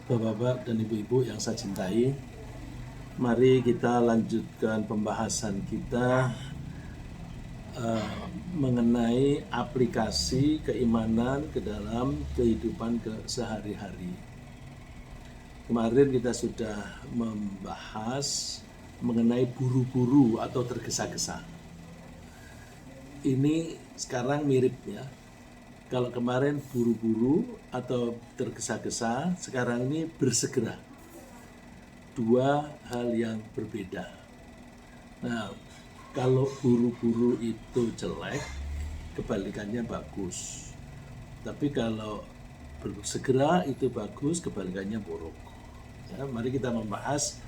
Bapak-bapak dan ibu-ibu yang saya cintai, mari kita lanjutkan pembahasan kita mengenai aplikasi keimanan ke dalam kehidupan sehari-hari. Kemarin kita sudah membahas mengenai buru-buru atau tergesa-gesa. Ini sekarang mirip ya. Kalau kemarin buru-buru atau tergesa-gesa, sekarang ini bersegera. Dua hal yang berbeda. Nah, kalau buru-buru itu jelek, kebalikannya bagus. Tapi kalau bersegera itu bagus, kebalikannya buruk. Ya, mari kita membahas,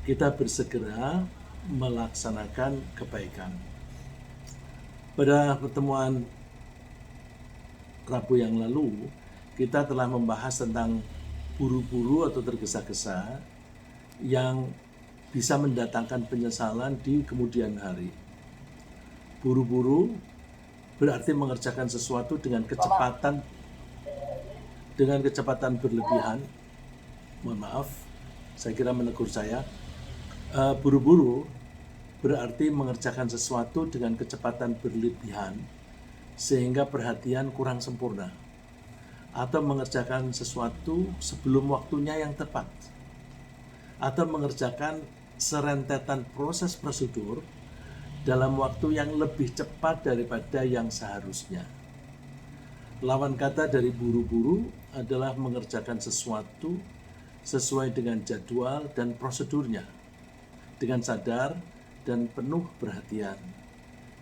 kita bersegera melaksanakan kebaikan. Pada pertemuan Rabu yang lalu, kita telah membahas tentang buru-buru atau tergesa-gesa yang bisa mendatangkan penyesalan di kemudian hari. Buru-buru berarti mengerjakan sesuatu dengan kecepatan berlebihan. Mohon maaf, saya kira menegur saya. Buru-buru berarti mengerjakan sesuatu dengan kecepatan berlebihan sehingga perhatian kurang sempurna, atau mengerjakan sesuatu sebelum waktunya yang tepat, atau mengerjakan serentetan proses prosedur dalam waktu yang lebih cepat daripada yang seharusnya. Lawan kata dari buru-buru adalah mengerjakan sesuatu sesuai dengan jadwal dan prosedurnya, dengan sadar dan penuh perhatian.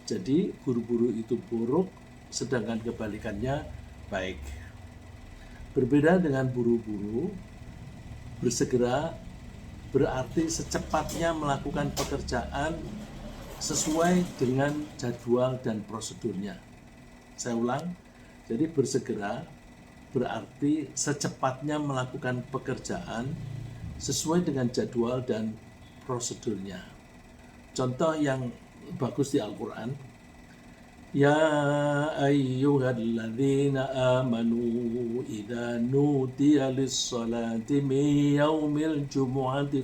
Jadi buru-buru itu buruk, sedangkan kebalikannya baik. Berbeda dengan buru-buru, bersegera berarti secepatnya melakukan pekerjaan sesuai dengan jadwal dan prosedurnya. Saya ulang, jadi bersegera berarti secepatnya melakukan pekerjaan sesuai dengan jadwal dan prosedurnya. Contoh yang bagus di Al-Quran, Ya ayyuhalladzina amanu idza nudiya lis-salati min yaumil jumu'ati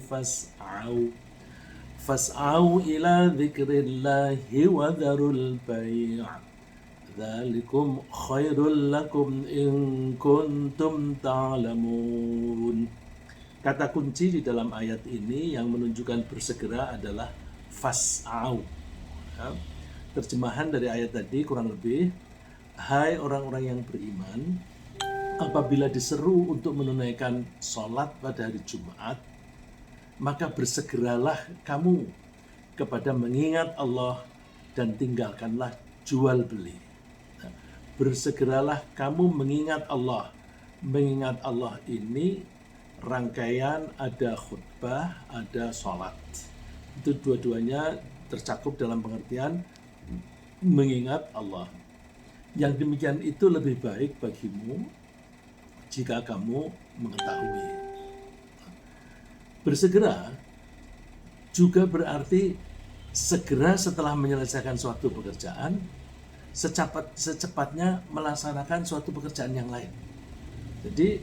fas'au ila dzikrillahi wa dzarul bai' dzalikum khairul lakum in kuntum ta'lamun. Kata kunci di dalam ayat ini yang menunjukkan bersegera adalah fas'au. Terjemahan dari ayat tadi kurang lebih, hai orang-orang yang beriman, apabila diseru untuk menunaikan sholat pada hari Jumat, maka bersegeralah kamu kepada mengingat Allah dan tinggalkanlah jual beli. Bersegeralah kamu mengingat Allah. Mengingat Allah ini rangkaian ada khutbah, ada sholat. Itu dua-duanya tercakup dalam pengertian mengingat Allah. Yang demikian itu lebih baik bagimu jika kamu mengetahui. Bersegera juga berarti segera setelah menyelesaikan suatu pekerjaan, secepatnya melaksanakan suatu pekerjaan yang lain. Jadi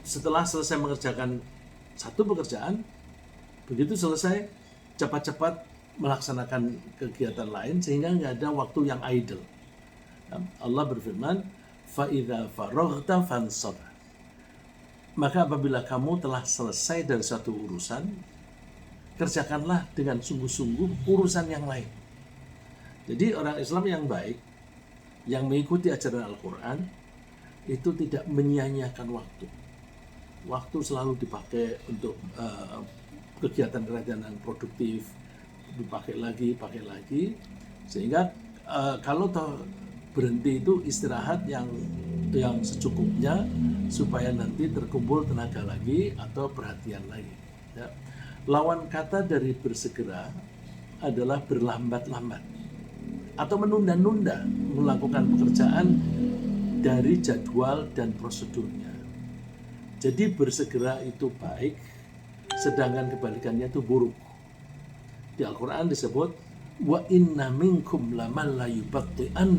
setelah selesai mengerjakan satu pekerjaan, begitu selesai cepat-cepat melaksanakan kegiatan lain sehingga nggak ada waktu yang idle. Allah berfirman, فَإِذَا فَرَغْتَ فَانْصَبْ. Maka apabila kamu telah selesai dari suatu urusan, kerjakanlah dengan sungguh-sungguh urusan yang lain. Jadi orang Islam yang baik, yang mengikuti ajaran Al-Quran, itu tidak menyia-nyiakan waktu. Waktu selalu dipakai untuk kegiatan-kegiatan yang produktif, dipakai lagi, sehingga kalau berhenti itu istirahat yang secukupnya supaya nanti terkumpul tenaga lagi atau perhatian lagi. Ya. Lawan kata dari bersegera adalah berlambat-lambat atau menunda-nunda melakukan pekerjaan dari jadwal dan prosedurnya. Jadi bersegera itu baik, sedangkan kebalikannya itu buruk. Di Al-Quran disebut wa inna minkum laman la yubatti'an,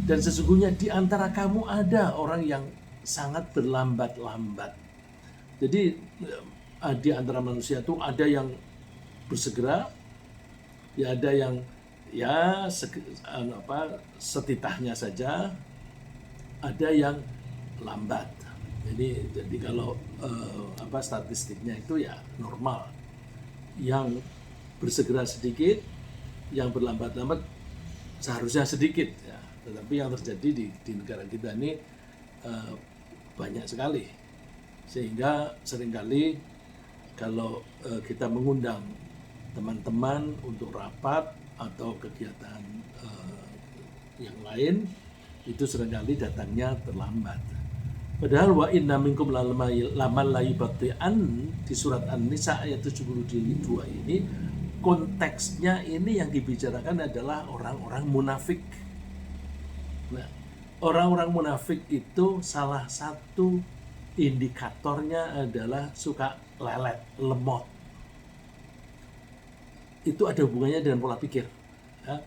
dan sesungguhnya di antara kamu ada orang yang sangat berlambat-lambat. Jadi di antara manusia itu ada yang bersegera, ya ada yang ya setitahnya saja, ada yang lambat. Jadi kalau statistiknya itu ya normal. Yang bersegera sedikit, yang berlambat-lambat seharusnya sedikit ya. Tetapi yang terjadi di negara kita ini banyak sekali. Sehingga seringkali kalau kita mengundang teman-teman untuk rapat atau kegiatan yang lain, itu seringkali datangnya terlambat. Padahal wa inna minkum laman layubati'an di surat An-Nisa ayat 72 ini, konteksnya ini yang dibicarakan adalah orang-orang munafik. Nah, orang-orang munafik itu salah satu indikatornya adalah suka lelet, lemot. Itu ada hubungannya dengan pola pikir. Ya.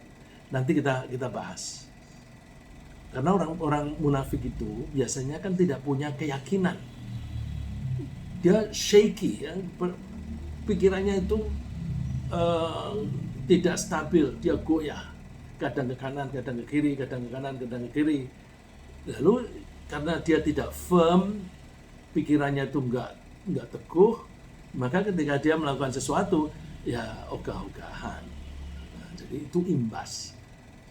Nanti kita bahas. Karena orang-orang munafik itu biasanya kan tidak punya keyakinan. Dia shaky, ya. Pikirannya itu tidak stabil, dia goyah. Kadang ke kanan, kadang ke kiri, kadang ke kanan, kadang ke kiri. Lalu karena dia tidak firm, pikirannya itu enggak teguh, maka ketika dia melakukan sesuatu, ya ogah-ogahan. Nah, jadi itu imbas.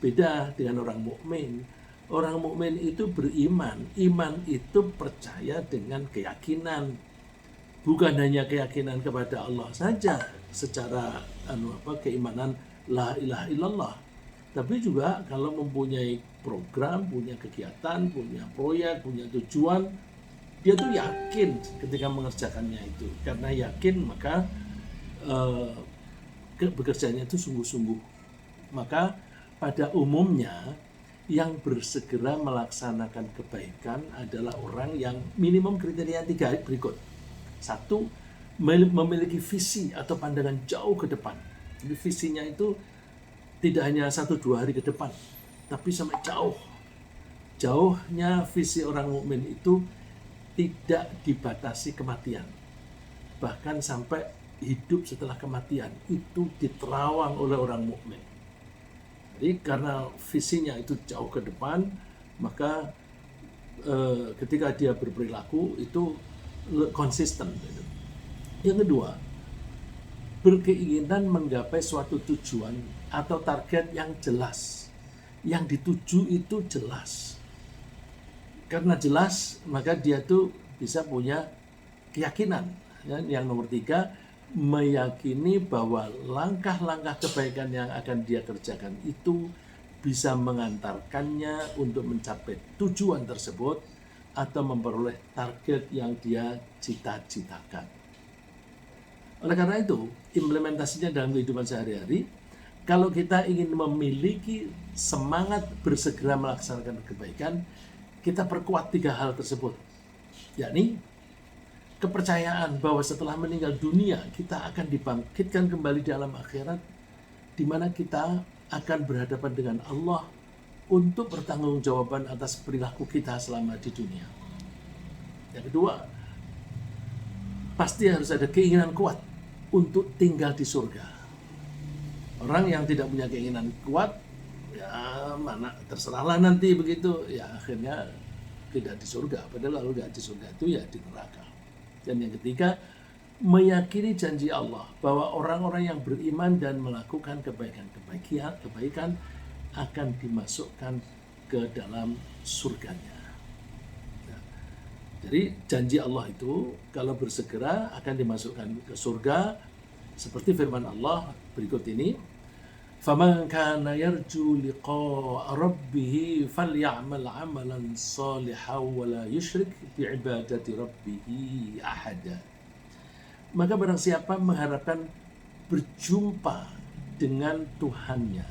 Beda dengan orang mukmin. Orang mukmin itu beriman. Iman itu percaya dengan keyakinan. Bukan hanya keyakinan kepada Allah saja secara keimanan la ilaha illallah. Tapi juga kalau mempunyai program, punya kegiatan, punya proyek, punya tujuan, dia tuh yakin ketika mengerjakannya itu. Karena yakin maka bekerjanya itu sungguh-sungguh. Maka pada umumnya yang bersegera melaksanakan kebaikan adalah orang yang minimum kriteria 3 berikut. 1, memiliki visi atau pandangan jauh ke depan. Jadi visinya itu tidak hanya 1-2 hari ke depan, tapi sampai jauh. Jauhnya visi orang mukmin itu tidak dibatasi kematian. Bahkan sampai hidup setelah kematian itu diterawang oleh orang mukmin. Jadi karena visinya itu jauh ke depan, maka ketika dia berperilaku itu konsisten. Yang kedua, berkeinginan menggapai suatu tujuan atau target yang jelas. Yang dituju itu jelas. Karena jelas, maka dia tuh bisa punya keyakinan. Yang nomor 3, meyakini bahwa langkah-langkah kebaikan yang akan dia kerjakan itu bisa mengantarkannya untuk mencapai tujuan tersebut atau memperoleh target yang dia cita-citakan. Oleh karena itu, implementasinya dalam kehidupan sehari-hari, kalau kita ingin memiliki semangat bersegera melaksanakan kebaikan, kita perkuat 3 hal tersebut, yakni kepercayaan bahwa setelah meninggal dunia kita akan dibangkitkan kembali di alam akhirat, di mana kita akan berhadapan dengan Allah untuk bertanggungjawaban atas perilaku kita selama di dunia. Yang kedua, pasti harus ada keinginan kuat untuk tinggal di surga. Orang yang tidak punya keinginan kuat, ya mana terserahlah nanti begitu, ya akhirnya tidak di surga. Padahal kalau tidak di surga itu ya di neraka. Dan yang ketiga, meyakini janji Allah bahwa orang-orang yang beriman dan melakukan kebaikan akan dimasukkan ke dalam surganya. Nah, jadi janji Allah itu kalau bersegera akan dimasukkan ke surga, seperti firman Allah berikut ini, فَمَنْ كَانَ يَرْجُو لِقَاءَ رَبِّهِ فَلْيَعْمَلْ عَمَلًا صَالِحًا وَلَا يُشْرِكْ بِعِبَادَةِ رَبِّهِ أَحَدًا. Maka barang siapa mengharapkan berjumpa dengan Tuhannya,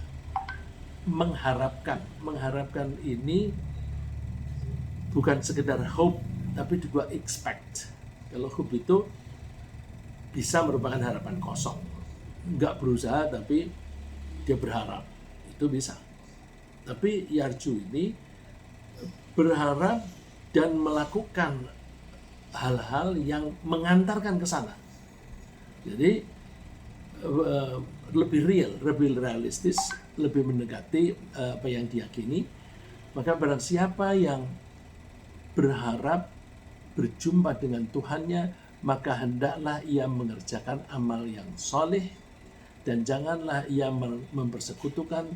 mengharapkan ini bukan sekedar hope, tapi juga expect. Kalau hope itu bisa merupakan harapan kosong, nggak berusaha tapi dia berharap, itu bisa. Tapi yarju ini berharap dan melakukan hal-hal yang mengantarkan ke sana. Jadi lebih real, lebih realistis, lebih mendekati apa yang diyakini. Maka barang siapa yang berharap berjumpa dengan Tuhannya, maka hendaklah ia mengerjakan amal yang soleh, dan janganlah ia mempersekutukan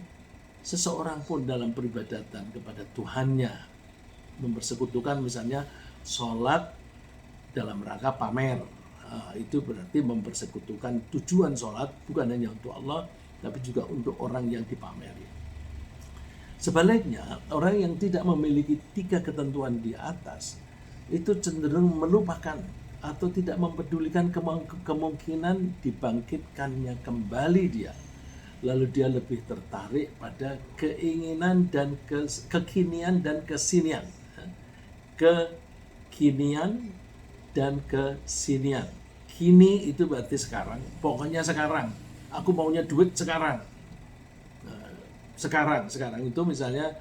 seseorang pun dalam peribadatan kepada Tuhannya. Mempersekutukan misalnya sholat dalam rangka pamer, itu berarti mempersekutukan tujuan sholat bukan hanya untuk Allah, tapi juga untuk orang yang dipameri. Sebaliknya, orang yang tidak memiliki 3 ketentuan di atas itu cenderung melupakan atau tidak mempedulikan kemungkinan dibangkitkannya kembali dia. Lalu dia lebih tertarik pada keinginan dan kekinian dan kesinian. Kekinian dan kesinian. Kini itu berarti sekarang, pokoknya sekarang. Aku maunya duit sekarang. Sekarang itu misalnya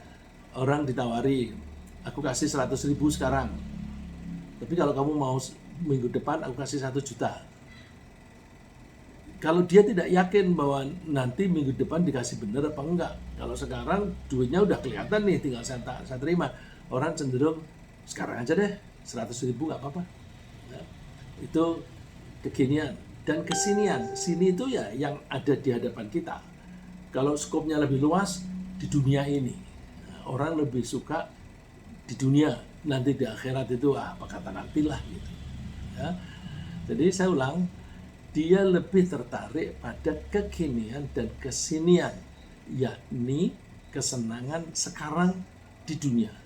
orang ditawari, aku kasih 100.000 sekarang. Tapi kalau kamu mau minggu depan aku kasih 1 juta. Kalau dia tidak yakin bahwa nanti minggu depan dikasih benar apa enggak, kalau sekarang duitnya udah kelihatan nih, tinggal saya terima, orang cenderung sekarang aja deh, 100.000 nggak apa-apa. Ya, itu kekinian dan kesinian. Sini itu ya yang ada di hadapan kita. Kalau skopnya lebih luas di dunia ini, orang lebih suka di dunia. Nanti di akhirat itu apa kata nantilah gitu. Ya. Jadi saya ulang, dia lebih tertarik pada kekinian dan kesinian, yakni kesenangan sekarang di dunia.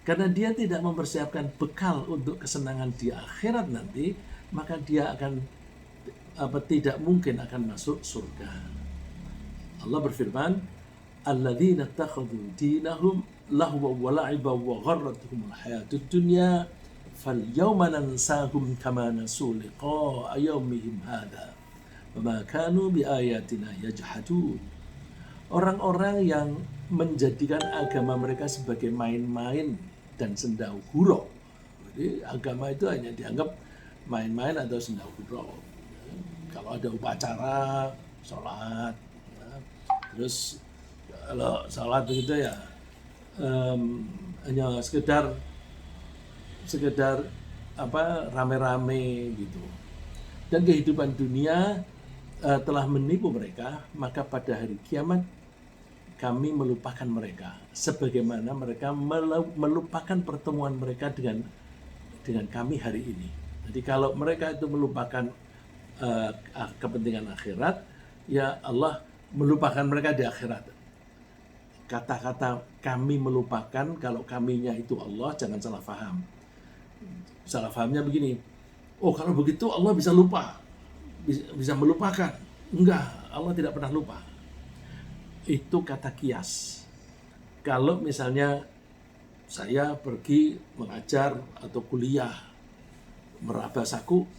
Karena dia tidak mempersiapkan bekal untuk kesenangan di akhirat nanti, maka dia akan tidak mungkin akan masuk surga. Allah berfirman, alladzina takhadhu dinahum lahwa wa la'iba wa gharratuhumul hayatud dunya falyawma nansahum kama nasu liqa'a yawmihim hadza wa ma kanu biayatina yajhadun. Orang-orang yang menjadikan agama mereka sebagai main-main dan senda gurau. Jadi agama itu hanya dianggap main-main atau senda gurau. Kalau ada upacara, sholat, terus kalau sholat begitu ya hanya sekedar rame-rame gitu. Dan kehidupan dunia telah menipu mereka, maka pada hari kiamat kami melupakan mereka sebagaimana mereka melupakan pertemuan mereka dengan kami hari ini. Jadi kalau mereka itu melupakan kepentingan akhirat, ya Allah melupakan mereka di akhirat. Kata-kata kami melupakan, kalau kaminya itu Allah, jangan salah paham. Salah pahamnya begini, oh kalau begitu Allah bisa lupa, bisa melupakan. Enggak, Allah tidak pernah lupa. Itu kata kias. Kalau misalnya saya pergi mengajar atau kuliah, meraba saku,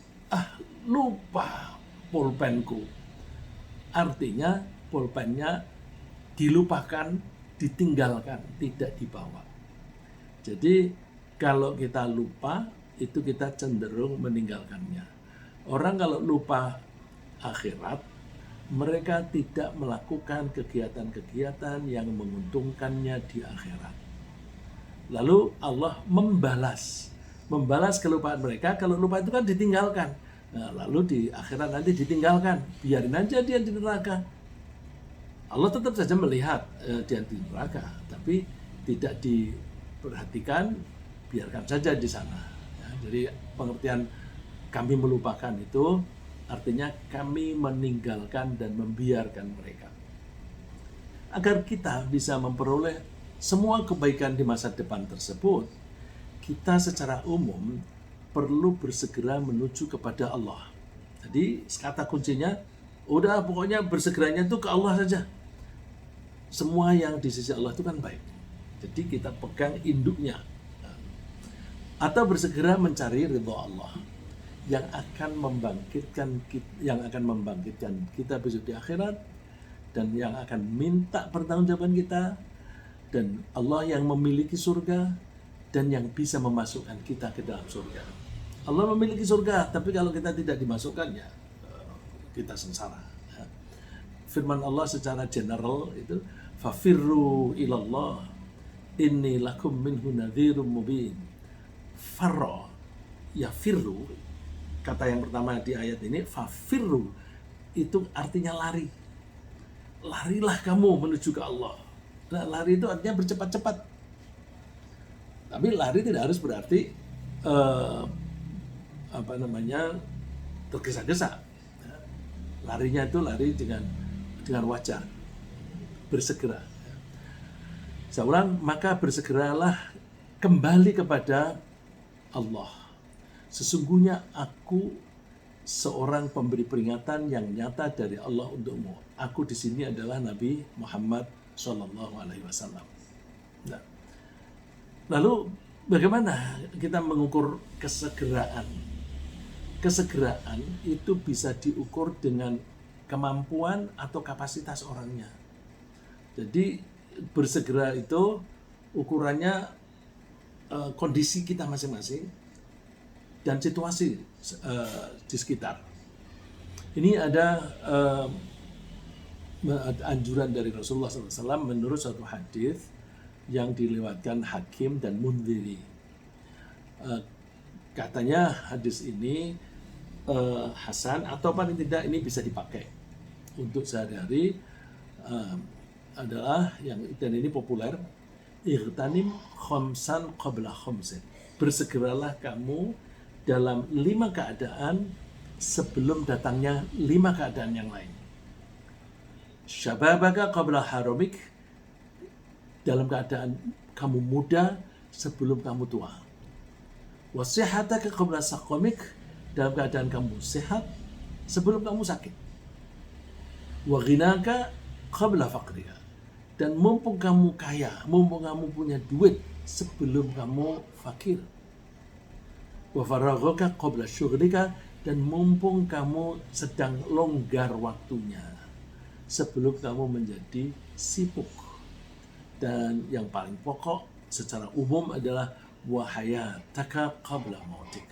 lupa pulpenku. Artinya pulpennya dilupakan, ditinggalkan, tidak dibawa. Jadi kalau kita lupa, itu kita cenderung meninggalkannya. Orang kalau lupa akhirat, mereka tidak melakukan kegiatan-kegiatan yang menguntungkannya di akhirat. Lalu Allah membalas kelupaan mereka. Kalau lupa itu kan ditinggalkan. Nah, lalu di akhirat nanti ditinggalkan. Biarin aja dia di neraka. Allah tetap saja melihat dia di neraka, tapi tidak diperhatikan, biarkan saja di sana. Ya, jadi pengertian kami melupakan itu artinya kami meninggalkan dan membiarkan mereka. Agar kita bisa memperoleh semua kebaikan di masa depan tersebut, kita secara umum perlu bersegera menuju kepada Allah. Jadi kata kuncinya, udah pokoknya bersegeranya itu ke Allah saja. Semua yang di sisi Allah itu kan baik. Jadi kita pegang induknya. Atau bersegera mencari ridha Allah yang akan membangkitkan kita besok di akhirat, dan yang akan minta pertanggungjawaban kita, dan Allah yang memiliki surga dan yang bisa memasukkan kita ke dalam surga. Allah memiliki surga, tapi kalau kita tidak dimasukkan ya kita sengsara. Ya. Firman Allah secara general itu fafirru ilallah inni lakum minhu nadhirum mubin. Farro ya firru, kata yang pertama di ayat ini fafirru itu artinya lari. Larilah kamu menuju ke Allah. Nah, lari itu artinya bercepat-cepat. Tapi lari tidak harus berarti tergesa-gesa. Ya. Larinya itu lari dengan wajar, bersegera. Saya ulang, maka bersegeralah kembali kepada Allah. Sesungguhnya aku seorang pemberi peringatan yang nyata dari Allah untukmu. Aku di sini adalah Nabi Muhammad Shallallahu Alaihi Wasallam. Nah, lalu bagaimana kita mengukur kesegeraan? Kesegeraan itu bisa diukur dengan kemampuan atau kapasitas orangnya. Jadi bersegera itu ukurannya kondisi kita masing-masing dan situasi di sekitar. Ini ada anjuran dari Rasulullah SAW menurut suatu hadis yang dilewatkan Hakim dan Mundhiri. Katanya hadis ini hasan atau paling tidak ini bisa dipakai untuk sehari-hari, adalah yang dan ini populer, irtanim khamsan qabla khamsin. Bersegeralah kamu dalam 5 keadaan sebelum datangnya 5 keadaan yang lain. Syababaka qabla haramik, dalam keadaan kamu muda sebelum kamu tua. Wasihataka qabla saqamik, dalam keadaan kamu sehat sebelum kamu sakit. Wa ghinaka qabla faqrika, dan mumpung kamu kaya, mumpung kamu punya duit sebelum kamu fakir. Wa faraghaka qabla syughlika, dan mumpung kamu sedang longgar waktunya sebelum kamu menjadi sibuk. Dan yang paling pokok secara umum adalah wa hayataka qabla mautik,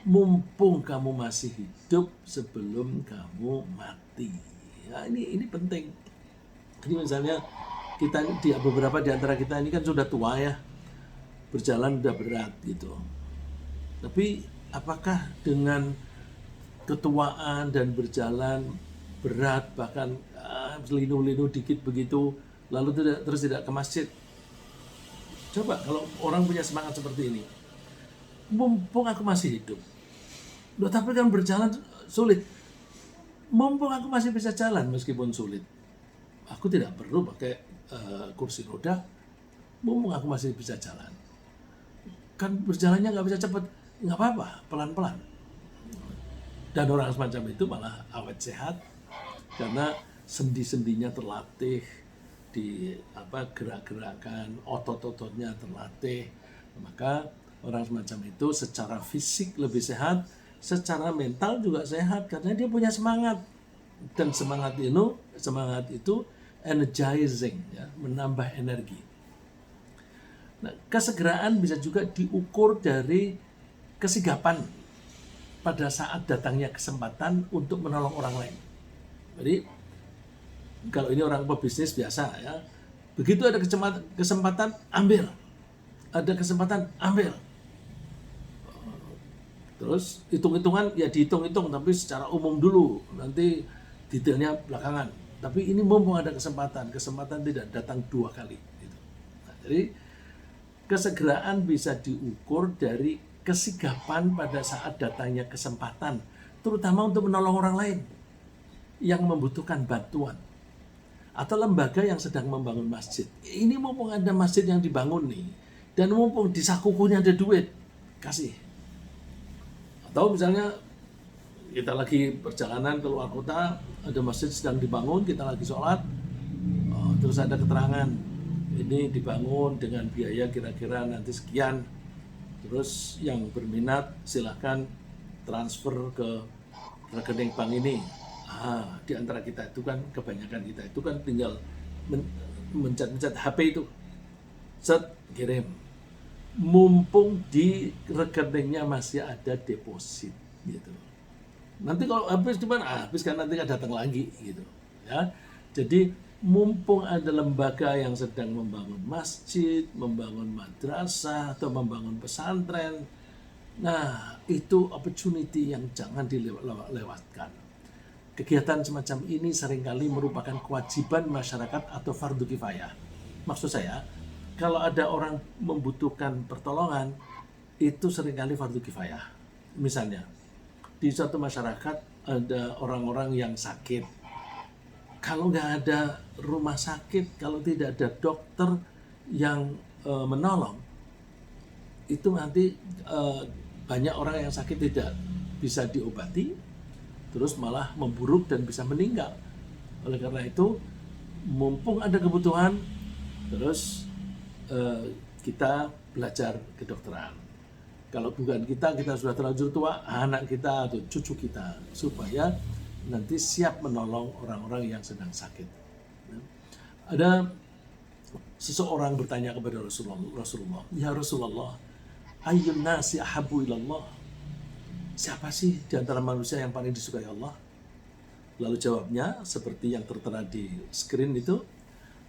mumpung kamu masih hidup sebelum kamu mati. Nah, ini penting. Jadi misalnya kita beberapa di antara kita ini kan sudah tua ya, berjalan udah berat gitu. Tapi apakah dengan ketuaan dan berjalan berat, bahkan linu-linu dikit begitu, lalu terus tidak ke masjid? Coba kalau orang punya semangat seperti ini, mumpung aku masih hidup, loh, tapi kan berjalan sulit, mumpung aku masih bisa jalan meskipun sulit, aku tidak perlu pakai kursi roda, mumpung aku masih bisa jalan. Kan berjalannya nggak bisa cepat, nggak apa-apa, pelan-pelan. Dan orang semacam itu malah awet sehat karena sendi-sendinya terlatih, di gerak-gerakan, otot-ototnya terlatih. Maka orang semacam itu secara fisik lebih sehat, secara mental juga sehat karena dia punya semangat. Dan semangat itu energizing, ya, menambah energi. Nah, kesegeraan bisa juga diukur dari kesigapan pada saat datangnya kesempatan untuk menolong orang lain. Jadi kalau ini orang pebisnis biasa ya, begitu ada kesempatan ambil, ada kesempatan ambil. Terus hitung-hitungan ya dihitung-hitung, tapi secara umum dulu, nanti detailnya belakangan. Tapi ini mumpung ada kesempatan tidak datang 2 kali. Gitu. Nah, jadi kesegeraan bisa diukur dari kesigapan pada saat datangnya kesempatan, terutama untuk menolong orang lain yang membutuhkan bantuan. Atau lembaga yang sedang membangun masjid. Ini mumpung ada masjid yang dibangun nih, dan mumpung di sakukunya ada duit, kasih. Atau misalnya kita lagi perjalanan ke luar kota, ada masjid sedang dibangun, kita lagi sholat, terus ada keterangan, ini dibangun dengan biaya kira-kira nanti sekian, terus yang berminat silahkan transfer ke rekening bank ini. Di antara kita itu kan, kebanyakan kita itu kan tinggal mencet HP itu, set, kirim. mumpung di rekeningnya masih ada deposit gitu. Nanti kalau habis gimana? Habis kan nanti kan datang lagi gitu ya. Jadi mumpung ada lembaga yang sedang membangun masjid, membangun madrasah atau membangun pesantren, nah itu opportunity yang jangan dilewatkan. Kegiatan semacam ini seringkali merupakan kewajiban masyarakat atau fardu kifayah. Maksud saya, kalau ada orang membutuhkan pertolongan, itu seringkali fardu kifayah. Misalnya, di suatu masyarakat ada orang-orang yang sakit. Kalau nggak ada rumah sakit, kalau tidak ada dokter yang menolong, itu nanti banyak orang yang sakit tidak bisa diobati, terus malah memburuk dan bisa meninggal. Oleh karena itu, mumpung ada kebutuhan, terus kita belajar kedokteran. Kalau bukan kita sudah terlanjur tua, anak kita atau cucu kita, supaya nanti siap menolong orang-orang yang sedang sakit. Ada seseorang bertanya kepada Rasulullah, ya Rasulullah, ayyun nasi ahabbu ilallah? Siapa sih di antara manusia yang paling disukai Allah? Lalu jawabnya seperti yang tertera di screen itu,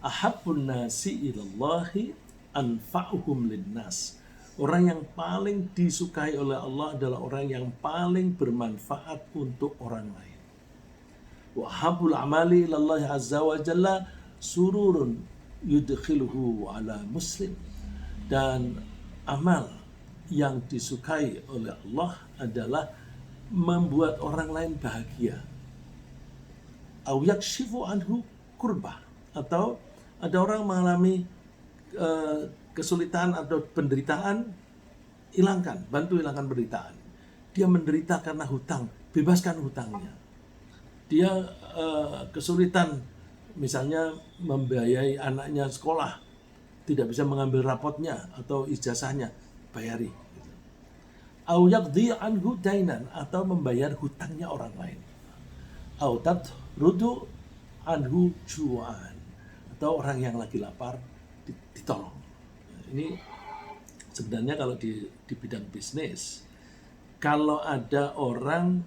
ahabbun nasi ilallahi anfa'uhum linnas. Orang yang paling disukai oleh Allah adalah orang yang paling bermanfaat untuk orang lain. Wa ahabbul amali ilallahi azza wa jalla sururun yudkhiluhu ala muslim. Dan amal yang disukai oleh Allah adalah membuat orang lain bahagia. Au yakshifu anhu kurbah, atau ada orang mengalami kesulitan atau penderitaan, bantu hilangkan penderitaan. Dia menderita karena hutang, bebaskan hutangnya. Dia kesulitan, misalnya membiayai anaknya sekolah, tidak bisa mengambil rapotnya atau ijazahnya, bayari. Au yaqdi anhu dainan, atau membayar hutangnya orang lain. Au tadrudu anhu ju'an, atau orang yang lagi lapar ditolong. Ini sebenarnya kalau di bidang bisnis, kalau ada orang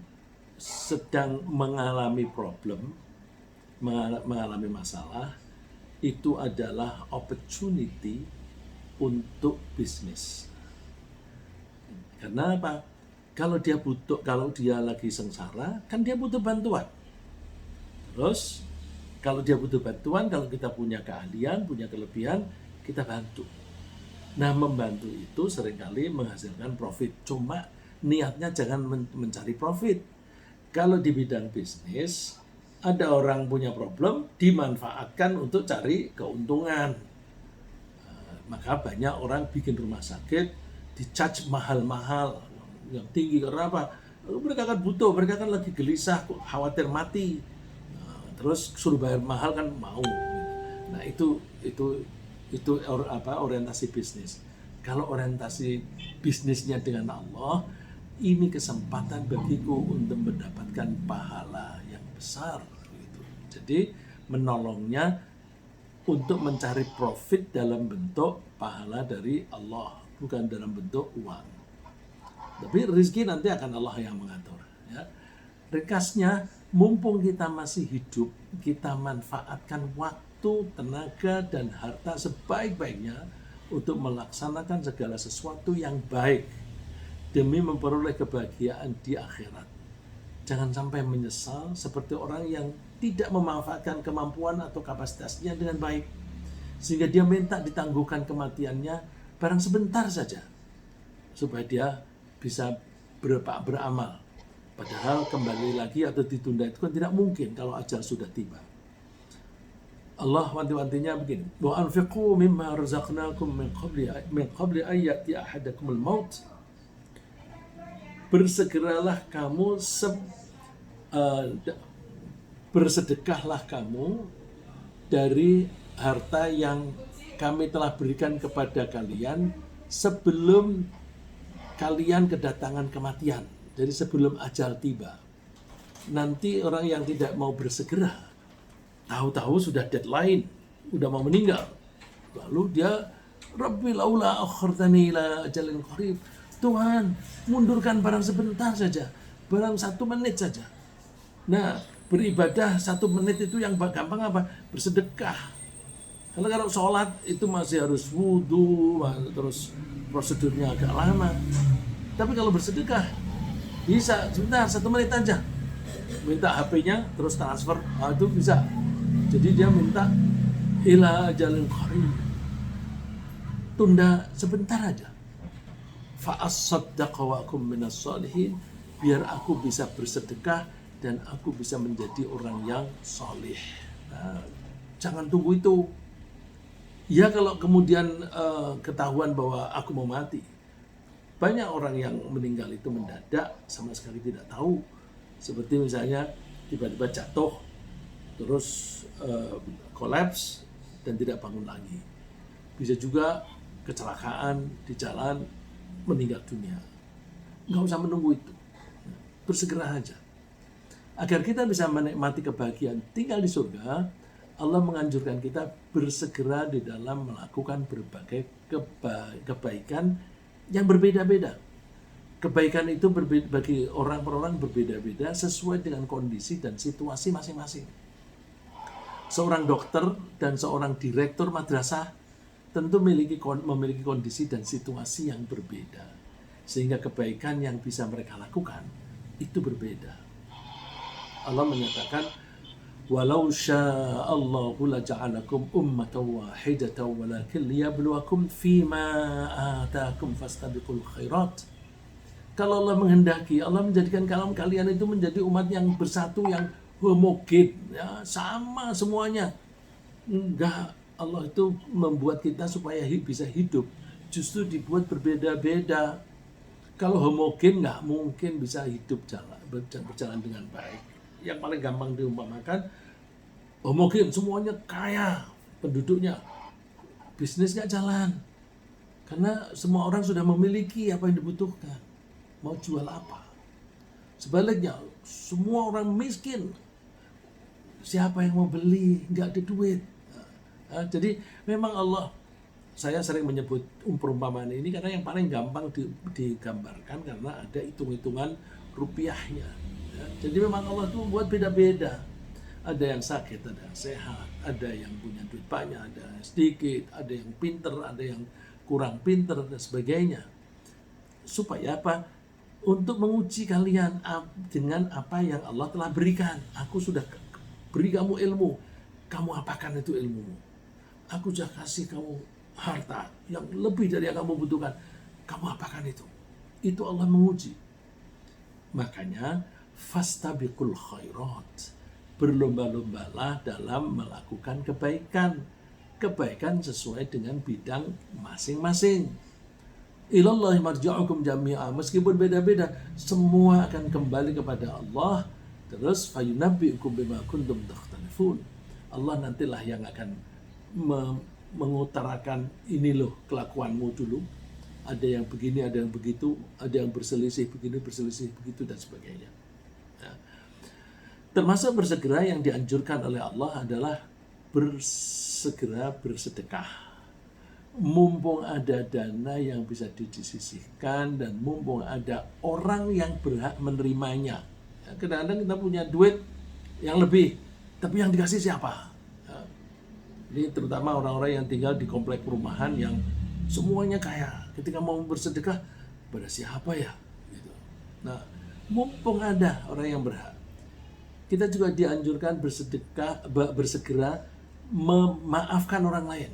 sedang mengalami problem, mengalami masalah, itu adalah opportunity untuk bisnis. Karena apa? Kalau dia lagi sengsara, kan dia butuh bantuan. Terus kalau dia butuh bantuan, kalau kita punya keahlian, punya kelebihan, kita bantu. Nah, membantu itu seringkali menghasilkan profit. Cuma niatnya jangan mencari profit. Kalau di bidang bisnis, ada orang punya problem, dimanfaatkan untuk cari keuntungan. Maka banyak orang bikin rumah sakit, di-charge mahal-mahal, yang tinggi. Karena apa? Mereka kan butuh, mereka kan lagi gelisah, khawatir mati. Terus suruh bayar mahal kan mau. Nah, itu orientasi bisnis. Kalau orientasi bisnisnya dengan Allah, ini kesempatan bagiku untuk mendapatkan pahala yang besar gitu. Jadi menolongnya untuk mencari profit dalam bentuk pahala dari Allah, bukan dalam bentuk uang. Tapi rezeki nanti akan Allah yang mengatur ya. Ringkasnya, mumpung kita masih hidup, kita manfaatkan waktu, tenaga, dan harta sebaik-baiknya untuk melaksanakan segala sesuatu yang baik demi memperoleh kebahagiaan di akhirat. Jangan sampai menyesal seperti orang yang tidak memanfaatkan kemampuan atau kapasitasnya dengan baik, sehingga dia minta ditangguhkan kematiannya barang sebentar saja supaya dia bisa beramal. Padahal kembali lagi atau ditunda itu kan tidak mungkin kalau ajal sudah tiba. Allah wanti-wantinya begini, wa anfiqu mimma razaqnakum min qabli an ya'tiya ahadakumul maut. Bersegeralah kamu, bersedekahlah kamu dari harta yang kami telah berikan kepada kalian sebelum kalian kedatangan kematian. Jadi sebelum ajal tiba. Nanti orang yang tidak mau bersegera, tahu-tahu sudah deadline, udah mau meninggal, lalu dia Rabbi laula akhartani ila ajalin qarib. Tuhan, mundurkan barang sebentar saja, barang 1 menit saja. Nah, beribadah 1 menit itu yang gampang apa? Bersedekah. Karena kalau sholat itu masih harus wudhu, terus prosedurnya agak lama. Tapi kalau bersedekah, bisa sebentar 1 menit aja. Minta HP-nya, terus transfer, itu bisa. Jadi dia minta ila ajalin qarib. Tunda sebentar aja. Fa'as-saddaqa wa akum minas sholihin, biar aku bisa bersedekah dan aku bisa menjadi orang yang solih. Nah, jangan tunggu itu. Ya kalau kemudian ketahuan bahwa aku mau mati. Banyak orang yang meninggal itu mendadak, sama sekali tidak tahu. Seperti misalnya tiba-tiba jatuh, terus kolaps dan tidak bangun lagi. Bisa juga kecelakaan di jalan, meninggal dunia. Nggak usah menunggu itu. Bersegera aja. Agar kita bisa menikmati kebahagiaan tinggal di surga, Allah menganjurkan kita bersegera di dalam melakukan berbagai kebaikan yang berbeda-beda. Kebaikan itu bagi orang per orang berbeda-beda sesuai dengan kondisi dan situasi masing-masing. Seorang dokter dan seorang direktur madrasah tentu memiliki kondisi dan situasi yang berbeda. Sehingga kebaikan yang bisa mereka lakukan itu berbeda. Allah menyatakan, walau sya'allahu laja'alakum ummatan wahidatan walakin liyabluwakum fima ataakum fastabiqul khairat. Kalau Allah menghendaki, Allah menjadikan kalian itu menjadi umat yang bersatu, yang homogen, ya, sama semuanya. Enggak, Allah itu membuat kita supaya bisa hidup, justru dibuat berbeda-beda. Kalau homogen nggak mungkin bisa hidup berjalan dengan baik. Yang paling gampang diumpamakan, homogen semuanya kaya penduduknya, bisnis nggak jalan karena semua orang sudah memiliki apa yang dibutuhkan, mau jual apa. Sebaliknya, semua orang miskin, siapa yang mau beli, nggak ada duit. Jadi memang Allah, saya sering menyebut perumpamaan ini karena yang paling gampang digambarkan karena ada hitung-hitungan rupiahnya. Ya, jadi memang Allah itu buat beda-beda. Ada yang sakit, ada yang sehat, ada yang punya duit banyak, ada yang sedikit, ada yang pinter, ada yang kurang pinter dan sebagainya. Supaya apa? Untuk menguji kalian dengan apa yang Allah telah berikan. Aku sudah beri kamu ilmu, kamu apakan itu ilmumu? Aku sudah kasih kamu harta yang lebih dari yang kamu butuhkan, kamu apakan itu? Itu Allah menguji. Makanya fastabiqul khairat, berlomba-lombalah dalam melakukan kebaikan sesuai dengan bidang masing-masing. Ilallahi marja'ukum jami'a, meskipun beda-beda, semua akan kembali kepada Allah. Terus fayunabbi'ukum bima kuntum takhtalifun, Allah nantilah yang akan mengutarakan, ini loh kelakuanmu dulu, ada yang begini, ada yang begitu, ada yang berselisih begini, berselisih begitu dan sebagainya. Ya. Termasuk bersegera yang dianjurkan oleh Allah adalah bersegera bersedekah. Mumpung ada dana yang bisa disisihkan dan mumpung ada orang yang berhak menerimanya. Ya, kadang-kadang kita punya duit yang lebih, tapi yang dikasih siapa? Ini terutama orang-orang yang tinggal di komplek perumahan yang semuanya kaya. Ketika mau bersedekah, pada siapa ya? Gitu. Nah, mumpung ada orang yang berhak, kita juga dianjurkan bersegera memaafkan orang lain.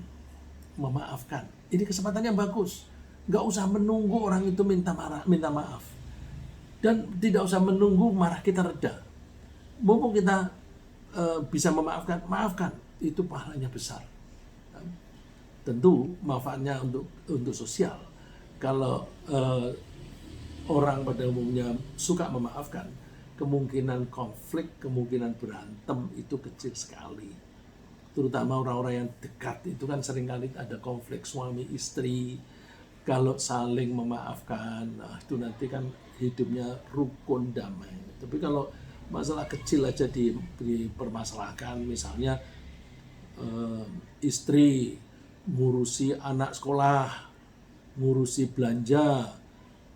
Memaafkan. Ini kesempatan yang bagus. Nggak usah menunggu orang itu minta maaf. Dan tidak usah menunggu marah kita reda. Mumpung kita bisa memaafkan, maafkan. Itu pahalanya besar. Tentu manfaatnya untuk sosial. Kalau orang pada umumnya suka memaafkan, kemungkinan konflik, kemungkinan berantem itu kecil sekali. Terutama orang-orang yang dekat itu kan seringkali ada konflik suami istri. Kalau saling memaafkan, itu nanti kan hidupnya rukun damai. Tapi kalau masalah kecil aja dipermasalahkan, misalnya istri ngurusi anak sekolah, ngurusi belanja,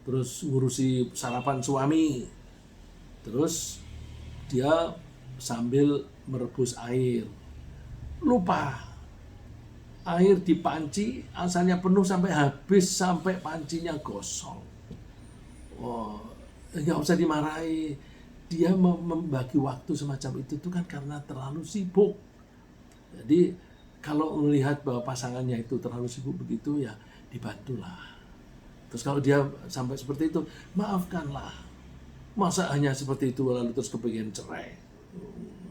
terus ngurusi sarapan suami, terus dia sambil merebus air, lupa air di panci asalnya penuh sampai habis, sampai pancinya gosong. Oh, nggak usah dimarahi. Dia membagi waktu semacam itu tuh kan karena terlalu sibuk. Jadi kalau melihat bahwa pasangannya itu terlalu sibuk begitu, ya dibantulah. Terus kalau dia sampai seperti itu, maafkanlah. Masa hanya seperti itu lalu terus kepingin cerai?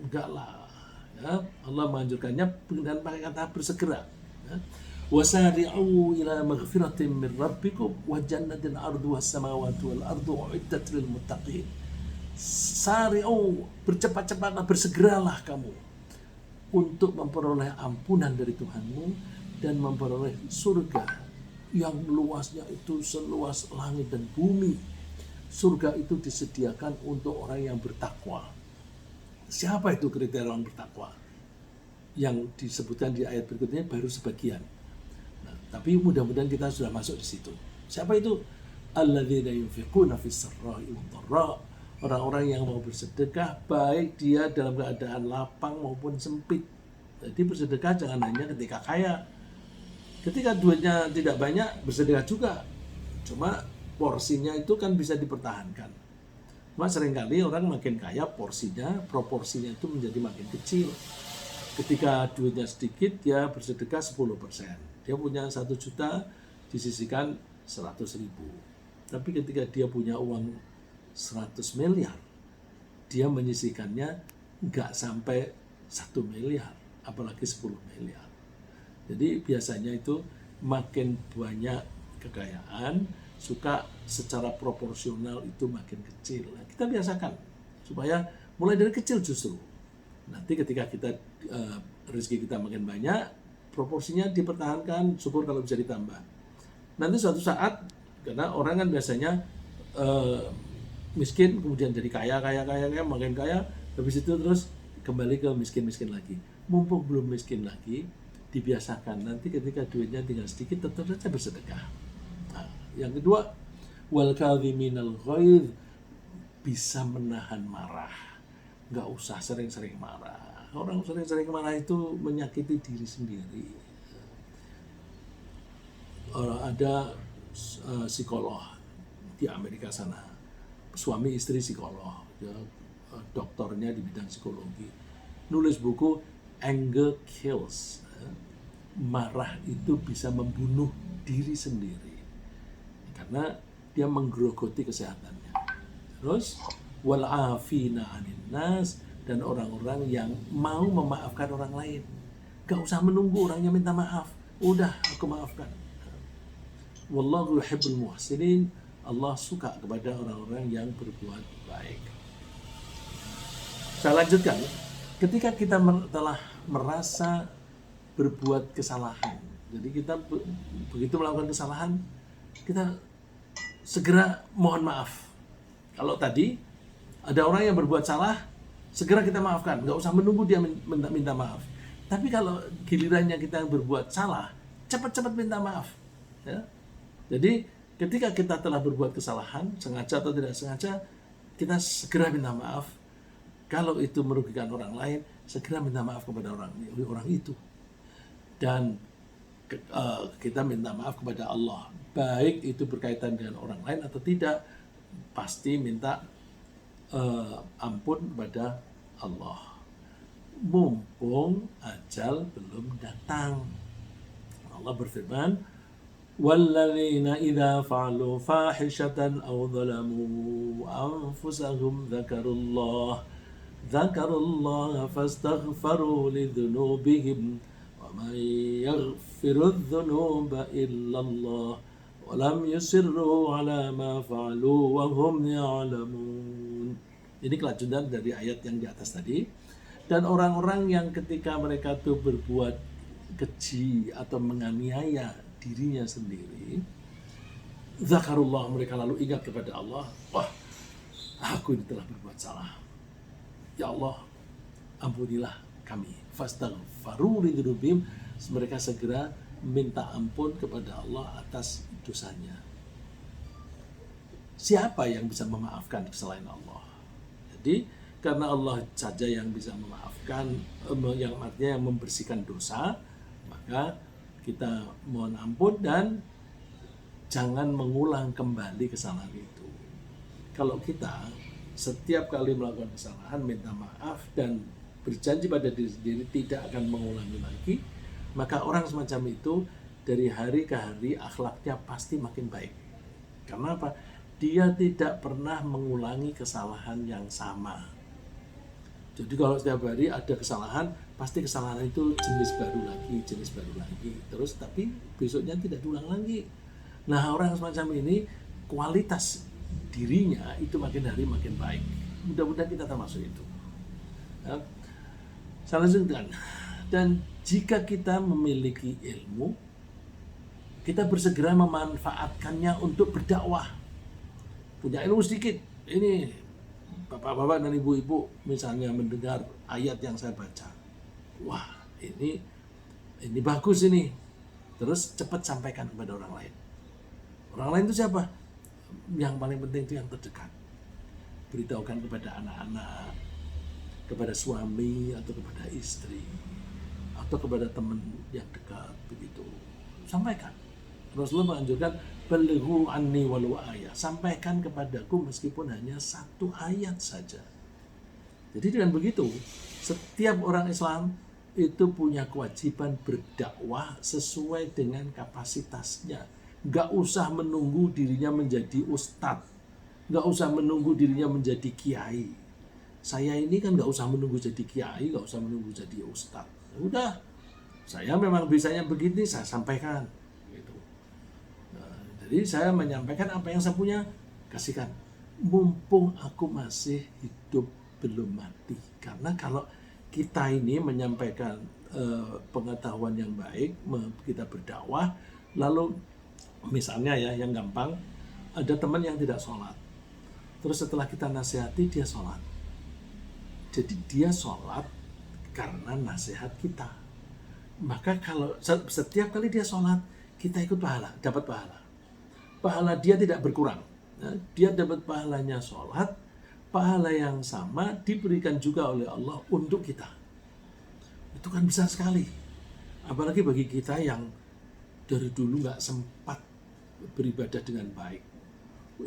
Enggak lah. Ya, Allah menganjurkannya dengan pakai kata bersegera. Ya. Wasari'u ila maghfiratin min rabbikum wa jannatin arduha as-samawati wal ardu uiddat lil muttaqin. Sari'u, bercepat-cepatlah, bersegeralah kamu untuk memperoleh ampunan dari Tuhanmu dan memperoleh surga yang luasnya itu seluas langit dan bumi. Surga itu disediakan untuk orang yang bertakwa. Siapa itu kriteria orang bertakwa? Yang disebutkan di ayat berikutnya baru sebagian. Nah, tapi mudah-mudahan kita sudah masuk di situ. Siapa itu? Alladzina yunfiquna fis sarra'i wad dharra. Orang-orang yang mau bersedekah baik dia dalam keadaan lapang maupun sempit. Jadi bersedekah jangan hanya ketika kaya. Ketika duitnya tidak banyak, bersedekah juga. Cuma porsinya itu kan bisa dipertahankan. Cuma seringkali orang makin kaya, proporsinya itu menjadi makin kecil. Ketika duitnya sedikit, dia bersedekah 10%. Dia punya 1 juta, disisihkan 100.000. Tapi ketika dia punya uang 100 miliar, dia menyisihkannya nggak sampai 1 miliar, apalagi 10 miliar. Jadi biasanya itu makin banyak kekayaan, suka secara proporsional itu makin kecil. Nah, kita biasakan supaya mulai dari kecil justru. Nanti ketika kita rezeki kita makin banyak, proporsinya dipertahankan, syukur kalau bisa ditambah. Nanti suatu saat, karena orang kan biasanya miskin kemudian jadi kaya, makin kaya, habis itu terus kembali ke miskin lagi. Mumpung belum miskin lagi, dibiasakan nanti ketika duitnya tinggal sedikit tetap saja bersedekah. Nah, yang kedua, wal kadhiminal ghaidh, bisa menahan marah. Nggak usah sering-sering marah. Orang sering-sering marah itu menyakiti diri sendiri. Ada psikolog di Amerika sana, suami istri psikolog, ya, doktornya di bidang psikologi, nulis buku Anger Kills. Marah itu bisa membunuh diri sendiri karena dia menggerogoti kesehatannya. Terus wal afina 'anil nas, dan orang-orang yang mau memaafkan orang lain. Gak usah menunggu orangnya minta maaf, udah aku maafkan. Wallahu yuhibbul muhsinin, Allah suka kepada orang-orang yang berbuat baik. Saya lanjutkan, ketika kita telah merasa berbuat kesalahan, jadi kita begitu melakukan kesalahan, kita segera mohon maaf. Kalau tadi ada orang yang berbuat salah, segera kita maafkan, nggak usah menunggu dia minta maaf. Tapi kalau gilirannya kita berbuat salah, cepat-cepat minta maaf. Ya. Jadi ketika kita telah berbuat kesalahan, sengaja atau tidak sengaja, kita segera minta maaf. Kalau itu merugikan orang lain, segera minta maaf kepada orang itu. Dan kita minta maaf kepada Allah. Baik itu berkaitan dengan orang lain atau tidak, pasti minta ampun kepada Allah. Mumpung ajal belum datang. Allah berfirman, وَالَّذِينَ إِذَا فَعَلُوا فَاحِشَةً أَوْ ظَلَمُوا أَنفُسَهُمْ ذَكَرُوا اللَّهَ فَاسْتَغْفَرُوا لِذُنُوبِهِمْ وَمَنْ يَغْفِرُ الذُّنُوبَ إِلَّا اللَّهُ وَلَمْ يُصِرُّوا عَلَى مَا فَعَلُوا وَهُمْ يَعْلَمُونَ. Ini kelanjutan dari ayat yang di atas tadi. Dan orang-orang yang ketika mereka itu berbuat keji atau menganiaya dirinya sendiri, zakarullah, mereka lalu ingat kepada Allah, wah, aku ini telah berbuat salah, ya Allah, ampunilah kami. Fastaghfaru lidzunubihim, mereka segera minta ampun kepada Allah atas dosanya. Siapa yang bisa memaafkan selain Allah? Jadi karena Allah saja yang bisa memaafkan, yang artinya yang membersihkan dosa, maka kita mohon ampun dan jangan mengulang kembali kesalahan itu. Kalau kita setiap kali melakukan kesalahan minta maaf dan berjanji pada diri sendiri tidak akan mengulangi lagi, maka orang semacam itu dari hari ke hari akhlaknya pasti makin baik. Karena apa? Dia tidak pernah mengulangi kesalahan yang sama. Jadi kalau setiap hari ada kesalahan, pasti kesalahan itu jenis baru lagi. Terus tapi besoknya tidak diulang lagi. Nah, orang semacam ini kualitas dirinya itu makin hari makin baik. Mudah-mudahan kita termasuk itu. Ya. Saya lanjutkan. Dan jika kita memiliki ilmu, kita bersegera memanfaatkannya untuk berdakwah. Punya ilmu sedikit, ini bapak-bapak dan ibu-ibu misalnya mendengar ayat yang saya baca, wah ini bagus ini, terus cepat sampaikan kepada orang lain. Orang lain itu siapa? Yang paling penting itu yang terdekat. Beritahukan kepada anak-anak, kepada suami atau kepada istri, atau kepada teman yang dekat, begitu. Sampaikan. Rasulullah menganjurkan balighu anni walau ayat, sampaikan kepadaku meskipun hanya satu ayat saja. Jadi dengan begitu, setiap orang Islam itu punya kewajiban berdakwah sesuai dengan kapasitasnya. Gak usah menunggu dirinya menjadi ustadz, gak usah menunggu dirinya menjadi kiai. Saya ini kan gak usah menunggu jadi kiai, gak usah menunggu jadi ustadz. Udah, saya memang bisanya begini, saya sampaikan. Jadi saya menyampaikan apa yang saya punya, kasihkan. Mumpung aku masih hidup belum mati. Karena kalau kita ini menyampaikan pengetahuan yang baik, kita berdakwah, lalu misalnya ya yang gampang, ada teman yang tidak sholat. Terus setelah kita nasihati dia sholat. Jadi dia sholat karena nasihat kita. Maka kalau setiap kali dia sholat, kita ikut pahala, dapat pahala. Pahala dia tidak berkurang. Dia dapat pahalanya sholat, pahala yang sama diberikan juga oleh Allah untuk kita. Itu kan besar sekali. Apalagi bagi kita yang dari dulu nggak sempat beribadah dengan baik.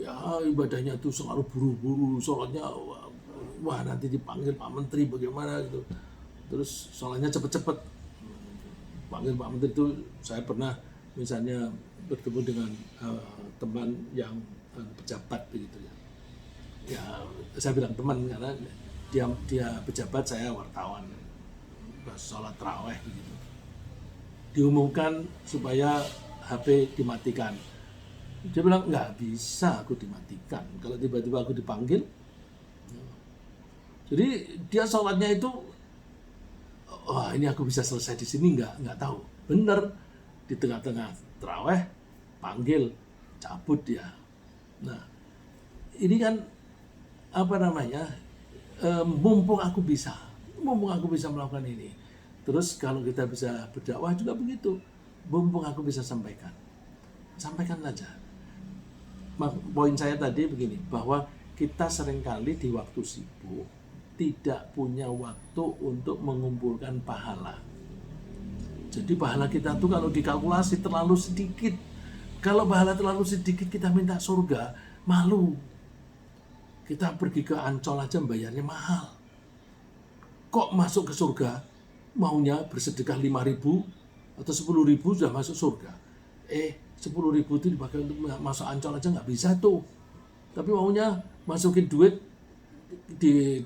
Ya ibadahnya itu selalu buru-buru, sholatnya wah nanti dipanggil Pak Menteri bagaimana gitu. Terus sholatnya cepet-cepet. Panggil Pak Menteri itu saya pernah misalnya bertemu dengan teman yang pejabat begitu ya. Ya saya bilang teman karena dia pejabat, saya wartawan. Sholat tarawih begitu. Diumumkan supaya HP dimatikan. Dia bilang nggak bisa aku dimatikan kalau tiba-tiba aku dipanggil. Jadi dia sholatnya itu, wah ini aku bisa selesai di sini nggak tahu. Bener di tengah-tengah tarawih panggil, cabut dia. Nah ini kan apa namanya, mumpung aku bisa melakukan ini. Terus kalau kita bisa berdakwah juga begitu, mumpung aku bisa sampaikan saja. Poin saya tadi begini, bahwa kita seringkali di waktu sibuk tidak punya waktu untuk mengumpulkan pahala. Jadi pahala kita tuh kalau dikalkulasi terlalu sedikit. Kalau pahala terlalu sedikit kita minta surga, malu. Kita pergi ke Ancol aja bayarnya mahal. Kok masuk ke surga maunya bersedekah 5.000 atau 10.000 sudah masuk surga. 10.000 itu dipakai untuk masuk Ancol aja nggak bisa tuh. Tapi maunya masukin duit di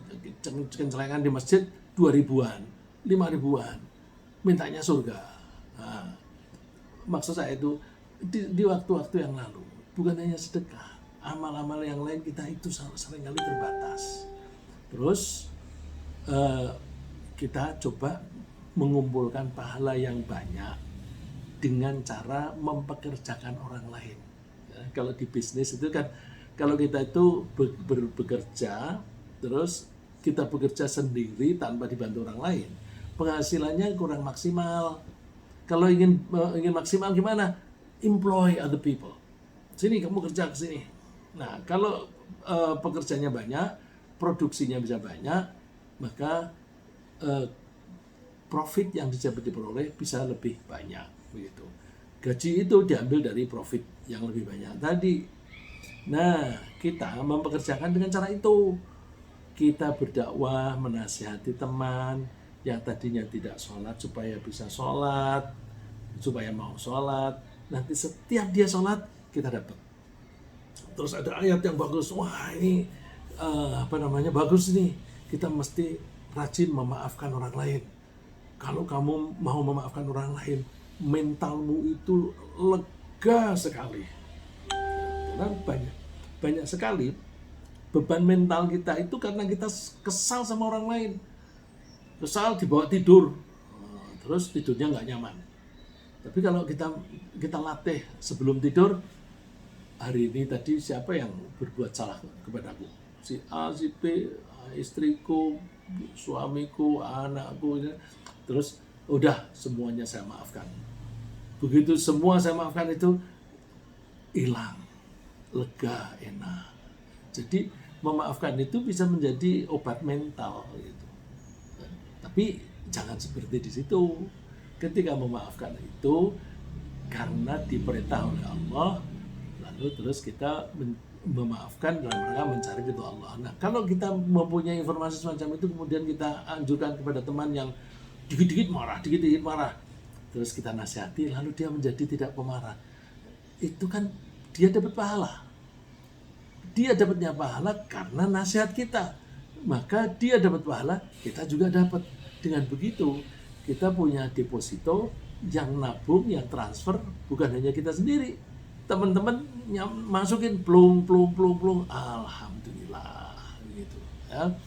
kencelengan di masjid 2.000-an, 5.000-an. Mintanya surga. Nah, maksud saya itu di waktu-waktu yang lalu bukan hanya sedekah, amal-amal yang lain kita itu seringkali terbatas. Terus kita coba mengumpulkan pahala yang banyak dengan cara mempekerjakan orang lain. Ya, kalau di bisnis itu kan, kalau kita itu bekerja, terus kita bekerja sendiri tanpa dibantu orang lain, penghasilannya kurang maksimal. Kalau ingin maksimal gimana? Employ other people. Sini kamu kerja ke sini. Nah, kalau pekerjaannya banyak, produksinya bisa banyak, maka profit yang dapat diperoleh bisa lebih banyak begitu. Gaji itu diambil dari profit yang lebih banyak tadi. Nah, kita mempekerjakan dengan cara itu. Kita berdakwah, menasihati teman yang tadinya tidak sholat supaya bisa sholat, supaya mau sholat. Nanti setiap dia sholat, kita dapat. Terus ada ayat yang bagus, wah ini bagus nih. Kita mesti rajin memaafkan orang lain. Kalau kamu mau memaafkan orang lain, mentalmu itu lega sekali. Karena banyak sekali beban mental kita itu karena kita kesal sama orang lain. Kesal dibawa tidur, terus tidurnya nggak nyaman. Tapi kalau kita latih sebelum tidur, hari ini tadi siapa yang berbuat salah kepadaku? Si A, si B, istriku, suamiku, anakku, terus udah semuanya saya maafkan. Begitu semua saya maafkan itu hilang, lega, enak. Jadi memaafkan itu bisa menjadi obat mental gitu. Tapi jangan seperti di situ. Ketika memaafkan itu karena diperintah oleh Allah, lalu terus kita memaafkan dalam rangka mencari ridho Allah. Nah, kalau kita mempunyai informasi semacam itu kemudian kita anjurkan kepada teman yang dikit-dikit marah, terus kita nasihati, lalu dia menjadi tidak pemarah. Itu kan dia dapat pahala. Dia dapatnya pahala karena nasihat kita. Maka dia dapat pahala, kita juga dapat. Dengan begitu, kita punya deposito yang nabung, yang transfer, bukan hanya kita sendiri. Teman-teman yang masukin plung. Alhamdulillah. Gitu. Ya.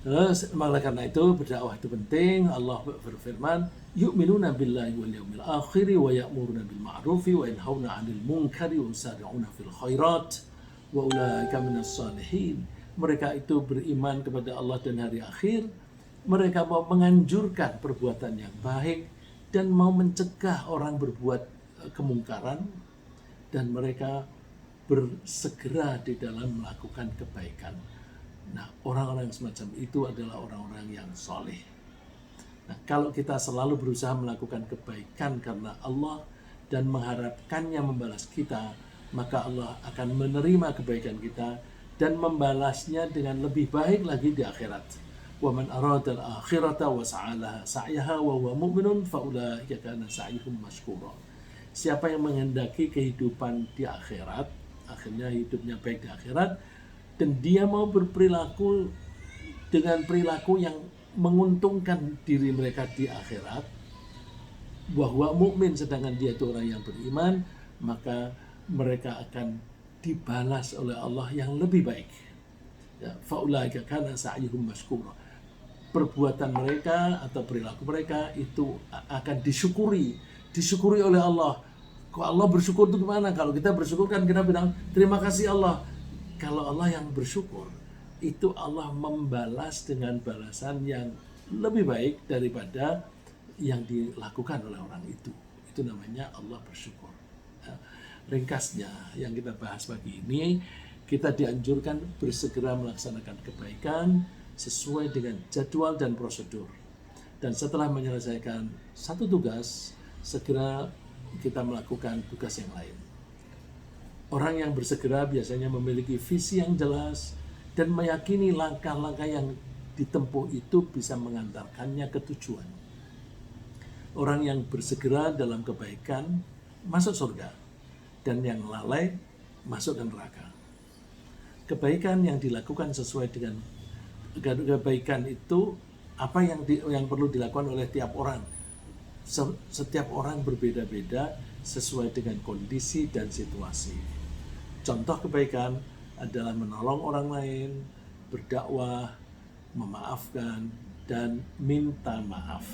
Terus, maka karena itu berdakwah itu penting. Allah berfirman, yu'minuna billahi wal yawmil akhiri wa ya'muruna bil ma'rufi wa yanhauna 'anil munkari wa yusari'una fil khairat wa ulaika minas salihin. Mereka itu beriman kepada Allah dan hari akhir. Mereka mau menganjurkan perbuatan yang baik dan mau mencegah orang berbuat kemungkaran, dan mereka bersegera di dalam melakukan kebaikan. Nah, orang-orang yang semacam itu adalah orang-orang yang soleh. Nah, kalau kita selalu berusaha melakukan kebaikan karena Allah dan mengharapkannya membalas kita, maka Allah akan menerima kebaikan kita dan membalasnya dengan lebih baik lagi di akhirat. Wa man arada al-akhirata wa sa'alaha sa'yaha wa huwa mu'minun fa ulaika kana sa'yuhum mashkura. Siapa yang menghendaki kehidupan di akhirat, akhirnya hidupnya baik di akhirat, dan dia mau berperilaku dengan perilaku yang menguntungkan diri mereka di akhirat, bahwa mukmin sedangkan dia itu orang yang beriman, maka mereka akan dibalas oleh Allah yang lebih baik. Ya, faulaika kana sa'yuhum mashkura. Perbuatan mereka atau perilaku mereka itu akan disyukuri oleh Allah. Kalau Allah bersyukur itu gimana? Kalau kita bersyukur kan kita bilang terima kasih Allah. Kalau Allah yang bersyukur, itu Allah membalas dengan balasan yang lebih baik daripada yang dilakukan oleh orang itu. Itu namanya Allah bersyukur. Ringkasnya yang kita bahas pagi ini, kita dianjurkan bersegera melaksanakan kebaikan sesuai dengan jadwal dan prosedur. Dan setelah menyelesaikan satu tugas, segera kita melakukan tugas yang lain. Orang yang bersegera biasanya memiliki visi yang jelas dan meyakini langkah-langkah yang ditempuh itu bisa mengantarkannya ke tujuan. Orang yang bersegera dalam kebaikan masuk surga, dan yang lalai masuk ke neraka. Kebaikan yang dilakukan sesuai dengan kebaikan itu apa yang perlu dilakukan oleh tiap orang. Setiap orang berbeda-beda sesuai dengan kondisi dan situasi. Contoh kebaikan adalah menolong orang lain, berdakwah, memaafkan, dan minta maaf.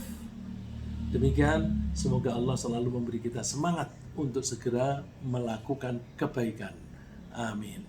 Demikian, semoga Allah selalu memberi kita semangat untuk segera melakukan kebaikan. Amin.